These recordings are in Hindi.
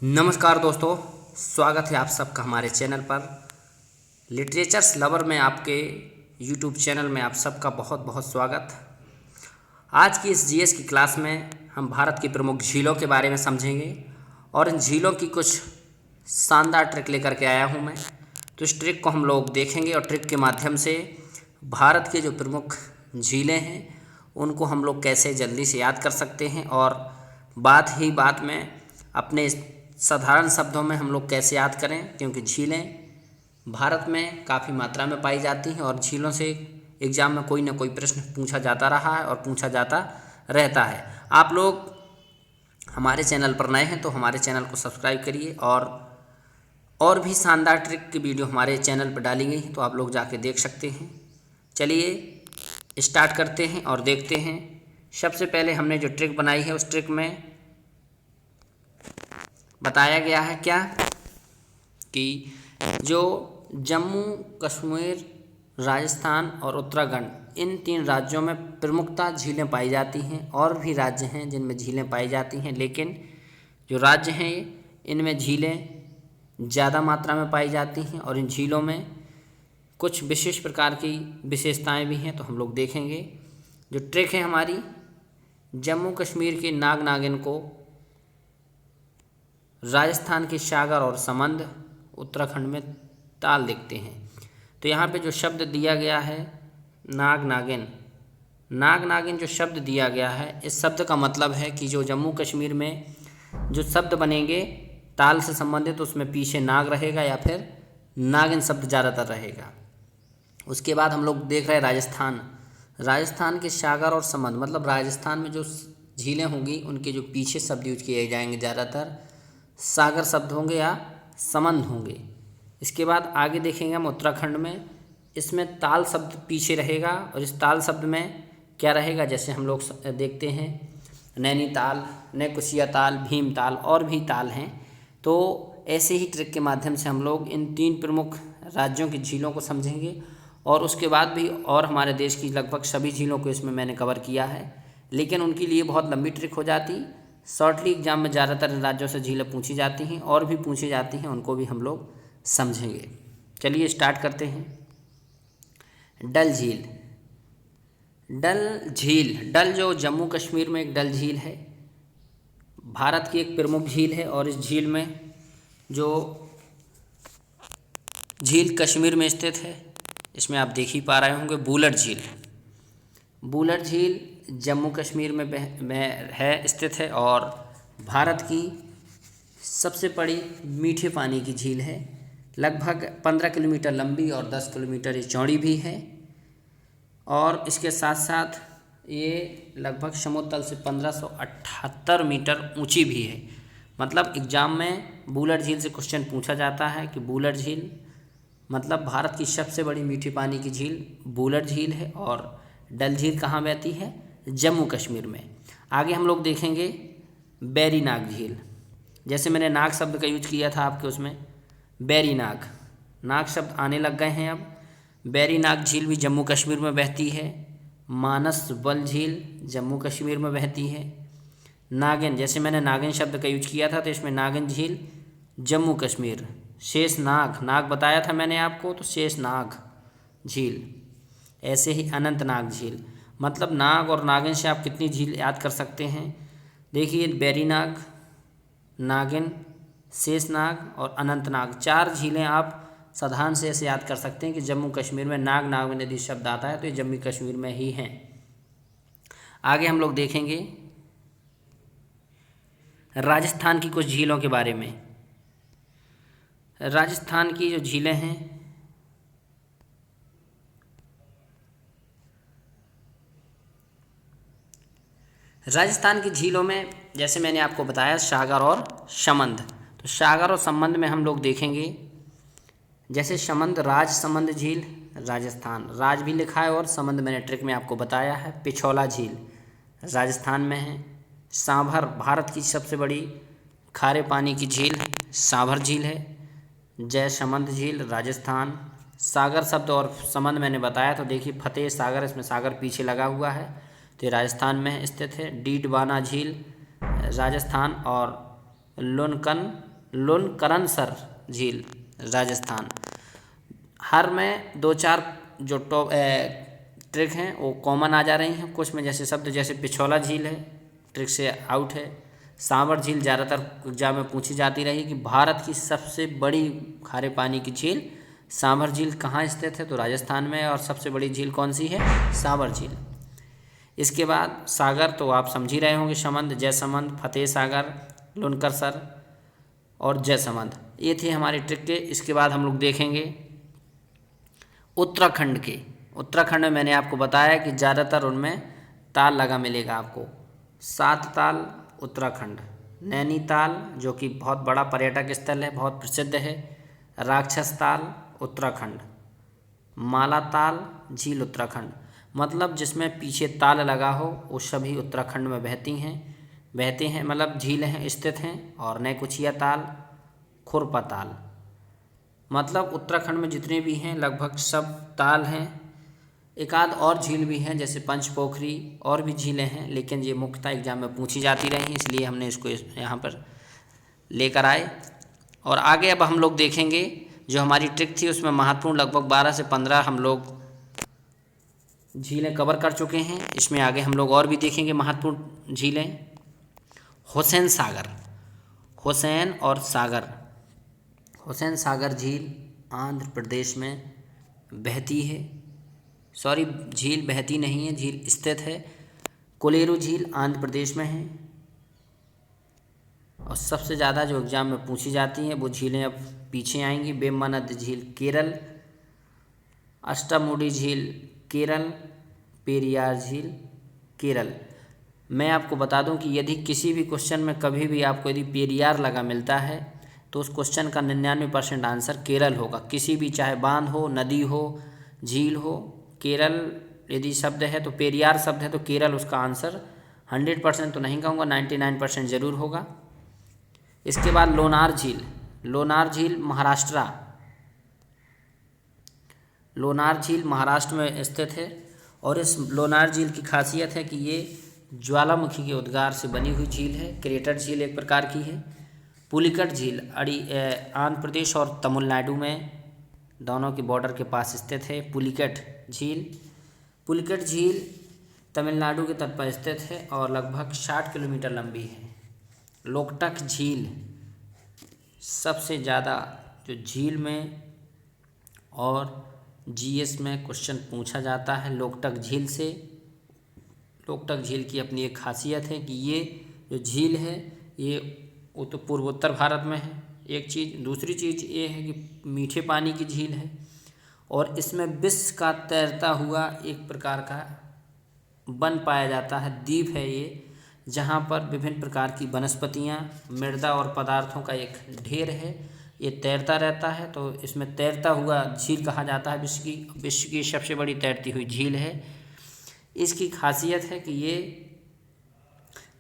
नमस्कार दोस्तों, स्वागत है आप सबका हमारे चैनल पर। लिटरेचर्स लवर में आपके यूट्यूब चैनल में आप सबका बहुत बहुत स्वागत। आज की इस जीएस की क्लास में हम भारत की प्रमुख झीलों के बारे में समझेंगे और इन झीलों की कुछ शानदार ट्रिक लेकर के आया हूँ मैं। तो इस ट्रिक को हम लोग देखेंगे और ट्रिक के माध्यम से भारत के जो प्रमुख झीलें हैं उनको हम लोग कैसे जल्दी से याद कर सकते हैं और बात ही बात में अपने साधारण शब्दों में हम लोग कैसे याद करें, क्योंकि झीलें भारत में काफ़ी मात्रा में पाई जाती हैं और झीलों से एग्ज़ाम में कोई ना कोई प्रश्न पूछा जाता रहा है और पूछा जाता रहता है। आप लोग हमारे चैनल पर नए हैं तो हमारे चैनल को सब्सक्राइब करिए और भी शानदार ट्रिक की वीडियो हमारे चैनल पर डाली गई हैं तो आप लोग जाके देख सकते हैं। चलिए स्टार्ट करते हैं और देखते हैं। सबसे पहले हमने जो ट्रिक बनाई है उस ट्रिक में बताया गया है क्या कि जो जम्मू कश्मीर, राजस्थान और उत्तराखंड इन 3 राज्यों में प्रमुखता झीलें पाई जाती हैं। और भी राज्य हैं जिनमें झीलें पाई जाती हैं, लेकिन जो राज्य हैं इनमें झीलें ज़्यादा मात्रा में पाई जाती हैं और इन झीलों में कुछ विशेष प्रकार की विशेषताएं भी हैं। तो हम लोग देखेंगे। जो ट्रिक है हमारी, जम्मू कश्मीर के नाग नागिन को राजस्थान के सागर और समंद, उत्तराखंड में ताल दिखते हैं। तो यहाँ पे जो शब्द दिया गया है नाग नागिन जो शब्द दिया गया है, इस शब्द का मतलब है कि जो जम्मू कश्मीर में जो शब्द बनेंगे ताल से संबंधित, उसमें पीछे नाग रहेगा या फिर नागिन शब्द ज़्यादातर रहेगा। उसके बाद हम लोग देख रहे हैं राजस्थान के सागर और समंद, मतलब राजस्थान में जो झीलें होंगी उनके जो पीछे शब्द यूज किए जाएंगे ज़्यादातर सागर शब्द होंगे या समंद होंगे। इसके बाद आगे देखेंगे हम उत्तराखंड में, इसमें ताल शब्द पीछे रहेगा और इस ताल शब्द में क्या रहेगा, जैसे हम लोग देखते हैं नैनीताल, नैकुचिया ताल, भीमताल और भी ताल हैं। तो ऐसे ही ट्रिक के माध्यम से हम लोग इन 3 प्रमुख राज्यों की झीलों को समझेंगे और उसके बाद भी और हमारे देश की लगभग सभी झीलों को इसमें मैंने कवर किया है, लेकिन उनके लिए बहुत लंबी ट्रिक हो जाती। शॉर्टली एग्जाम में ज़्यादातर राज्यों से झीलें पूछी जाती हैं और भी पूछी जाती हैं, उनको भी हम लोग समझेंगे। चलिए स्टार्ट करते हैं। डल जो जम्मू कश्मीर में एक डल झील है, भारत की एक प्रमुख झील है और इस झील में जो झील कश्मीर में स्थित है, इसमें आप देख ही पा रहे होंगे बूलर झील जम्मू कश्मीर में है स्थित है और भारत की सबसे बड़ी मीठे पानी की झील है। लगभग 15 किलोमीटर लंबी और 10 किलोमीटर ये चौड़ी भी है और इसके साथ साथ ये लगभग समुद्र तल से 1578 मीटर ऊंची भी है। मतलब एग्ज़ाम में बूलर झील से क्वेश्चन पूछा जाता है कि बूलर झील मतलब भारत की सबसे बड़ी मीठे पानी की झील बूलर झील है और डल झील कहाँ बहती है, जम्मू कश्मीर में। आगे हम लोग देखेंगे बैरी नाग झील। जैसे मैंने नाग शब्द का यूज किया था आपके उसमें, बैरी नाग शब्द आने लग गए हैं अब। बैरी नाग झील भी जम्मू कश्मीर में बहती है। मानस बल झील जम्मू कश्मीर में बहती है। नागिन, जैसे मैंने नागिन शब्द का यूज किया था तो इसमें नागिन झील जम्मू कश्मीर। शेष नाग बताया था मैंने आपको, तो शेष नाग झील। ऐसे ही अनंतनाग झील, मतलब नाग और नागिन से आप कितनी झील याद कर सकते हैं। देखिए बैरी नाग, नागिन, शेषनाग और अनंतनाग, 4 झीलें आप साधारण से ऐसे याद कर सकते हैं कि जम्मू कश्मीर में नाग में यदि शब्द आता है तो ये जम्मू कश्मीर में ही हैं। आगे हम लोग देखेंगे राजस्थान की कुछ झीलों के बारे में। राजस्थान की जो झीलें हैं, राजस्थान की झीलों में जैसे मैंने आपको बताया सागर और समंद, तो सागर और समंद में हम लोग देखेंगे। जैसे समंद, राजसमंद झील राजस्थान, राज भी लिखा है और समंद मैंने ट्रिक में आपको बताया है। पिछौला झील राजस्थान में है। सांभर, भारत की सबसे बड़ी खारे पानी की झील सांभर झील है। जयसमंद झील राजस्थान। सागर शब्द और समंद मैंने बताया, तो देखिए फतेह सागर, इसमें सागर पीछे लगा हुआ है तो ये राजस्थान में स्थित है। डीडवाना झील राजस्थान और लुनकरनसर झील राजस्थान। हर में दो चार जो टॉप ट्रिक हैं वो कॉमन आ जा रही हैं कुछ में, जैसे शब्द जैसे पिछौला झील है, ट्रिक से आउट है। सांभर झील ज़्यादातर एग्जाम में पूछी जाती रही कि भारत की सबसे बड़ी खारे पानी की झील सांभर झील कहाँ स्थित है, तो राजस्थान में। और सबसे बड़ी झील कौन सी है, सांभर झील। इसके बाद सागर तो आप समझ ही रहे होंगे, समंद, जयसमंद, फतेह सागर, लुनकरसर और जयसमंद, ये थे हमारे ट्रिक के। इसके बाद हम लोग देखेंगे उत्तराखंड के। उत्तराखंड में मैंने आपको बताया कि ज़्यादातर उनमें ताल लगा मिलेगा आपको। 7 ताल उत्तराखंड, नैनीताल जो कि बहुत बड़ा पर्यटक स्थल है, बहुत प्रसिद्ध है, राक्षस ताल उत्तराखंड, मालाताल झील उत्तराखंड, मतलब जिसमें पीछे ताल लगा हो वो सभी उत्तराखंड में बहते हैं मतलब झीलें स्थित हैं। और नैकुचिया ताल, खुरपा ताल, मतलब उत्तराखंड में जितने भी हैं लगभग सब ताल हैं। एक आध और झील भी हैं जैसे पंचपोखरी, और भी झीलें हैं, लेकिन ये मुख्यतः एग्जाम में पूछी जाती रही, इसलिए हमने इसको यहाँ पर लेकर आए। और आगे अब हम लोग देखेंगे जो हमारी ट्रिक थी उसमें महत्वपूर्ण लगभग 12 से 15 हम लोग झीलें कवर कर चुके हैं। इसमें आगे हम लोग और भी देखेंगे महत्वपूर्ण झीलें। हुसैन सागर, हुसैन और सागर, हुसैन सागर झील आंध्र प्रदेश में बहती है, सॉरी झील बहती नहीं है, झील स्थित है। कोलेरू झील आंध्र प्रदेश में है। और सबसे ज़्यादा जो एग्ज़ाम में पूछी जाती हैं वो झीलें अब पीछे आएंगी। वेम्बनाड झील केरल, अष्टामुडी झील केरल, पेरियार झील केरल। मैं आपको बता दूं कि यदि किसी भी क्वेश्चन में कभी भी आपको यदि पेरियार लगा मिलता है तो उस क्वेश्चन का 99% आंसर केरल होगा। किसी भी चाहे बांध हो, नदी हो, झील हो, केरल यदि शब्द है तो पेरियार शब्द है तो केरल उसका आंसर 100% तो नहीं कहूँगा, 99% ज़रूर होगा। इसके बाद लोनार झील, लोनार झील महाराष्ट्र, लोनार झील महाराष्ट्र में स्थित है। और इस लोनार झील की खासियत है कि ये ज्वालामुखी के उद्गार से बनी हुई झील है। क्रेटर झील एक प्रकार की है। पुलिकट झील आंध्र प्रदेश और तमिलनाडु में दोनों के बॉर्डर के पास स्थित है। पुलिकट झील, पुलिकट झील तमिलनाडु के तट पर स्थित है और लगभग 60 किलोमीटर लंबी है। लोकटक झील सबसे ज़्यादा जो झील में और जीएस में क्वेश्चन पूछा जाता है लोकटक झील से। लोकटक झील की अपनी एक खासियत है कि ये जो झील है ये तो पूर्वोत्तर भारत में है, एक चीज़। दूसरी चीज़ ये है कि मीठे पानी की झील है और इसमें विष का तैरता हुआ एक प्रकार का वन पाया जाता है, द्वीप है ये, जहाँ पर विभिन्न प्रकार की वनस्पतियाँ, मृदा और पदार्थों का एक ढेर है। ये तैरता रहता है तो इसमें तैरता हुआ झील कहा जाता है। विश्व की सबसे बड़ी तैरती हुई झील है। इसकी खासियत है कि ये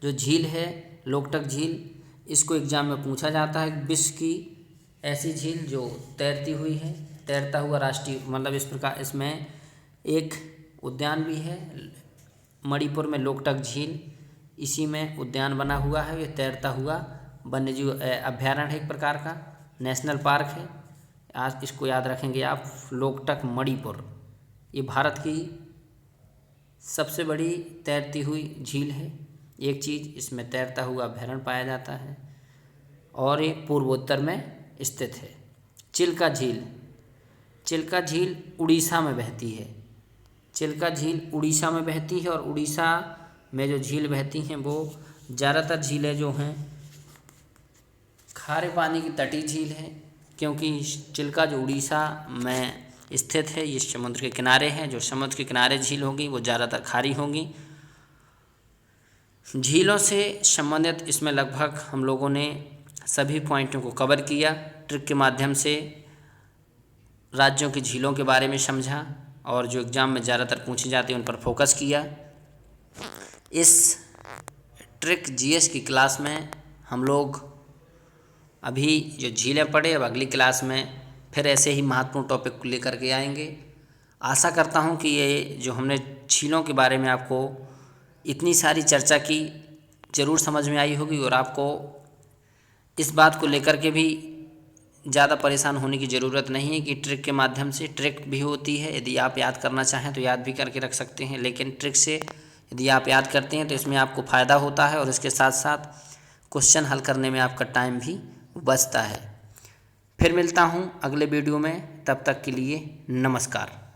जो झील है लोकटक झील, इसको एग्जाम में पूछा जाता है। विश्व की ऐसी झील जो तैरती हुई है, तैरता हुआ राष्ट्रीय, मतलब इस प्रकार इसमें एक उद्यान भी है मणिपुर में, लोकटक झील, इसी में उद्यान बना हुआ है। ये तैरता हुआ वन्यजीव अभ्यारण्य है, एक प्रकार का नेशनल पार्क है। आज इसको याद रखेंगे आप, लोकटक मणिपुर। ये भारत की सबसे बड़ी तैरती हुई झील है। एक चीज़, इसमें तैरता हुआ अभ्यारण्य पाया जाता है और ये पूर्वोत्तर में स्थित है। चिल्का झील, चिल्का झील उड़ीसा में बहती है। चिल्का झील उड़ीसा में बहती है और उड़ीसा में जो झील बहती हैं वो ज़्यादातर झीलें जो हैं खारे पानी की तटीय झील है, क्योंकि चिल्का जो उड़ीसा में स्थित है ये समुद्र के किनारे है। जो समुद्र के किनारे झील होंगी वो ज़्यादातर खारी होंगी। झीलों से संबंधित इसमें लगभग हम लोगों ने सभी पॉइंटों को कवर किया। ट्रिक के माध्यम से राज्यों की झीलों के बारे में समझा और जो एग्ज़ाम में ज़्यादातर पूछी जाती है उन पर फोकस किया। इस ट्रिक जीएस की क्लास में हम लोग अभी जो झीलें पढ़े, अब अगली क्लास में फिर ऐसे ही महत्वपूर्ण टॉपिक को लेकर के आएंगे। आशा करता हूं कि ये जो हमने झीलों के बारे में आपको इतनी सारी चर्चा की ज़रूर समझ में आई होगी और आपको इस बात को लेकर के भी ज़्यादा परेशान होने की ज़रूरत नहीं है कि ट्रिक के माध्यम से ट्रिक भी होती है, यदि आप याद करना चाहें तो याद भी करके रख सकते हैं, लेकिन ट्रिक से यदि आप याद करते हैं तो इसमें आपको फ़ायदा होता है और इसके साथ साथ क्वेश्चन हल करने में आपका टाइम भी बचता है। फिर मिलता हूँ अगले वीडियो में, तब तक के लिए नमस्कार।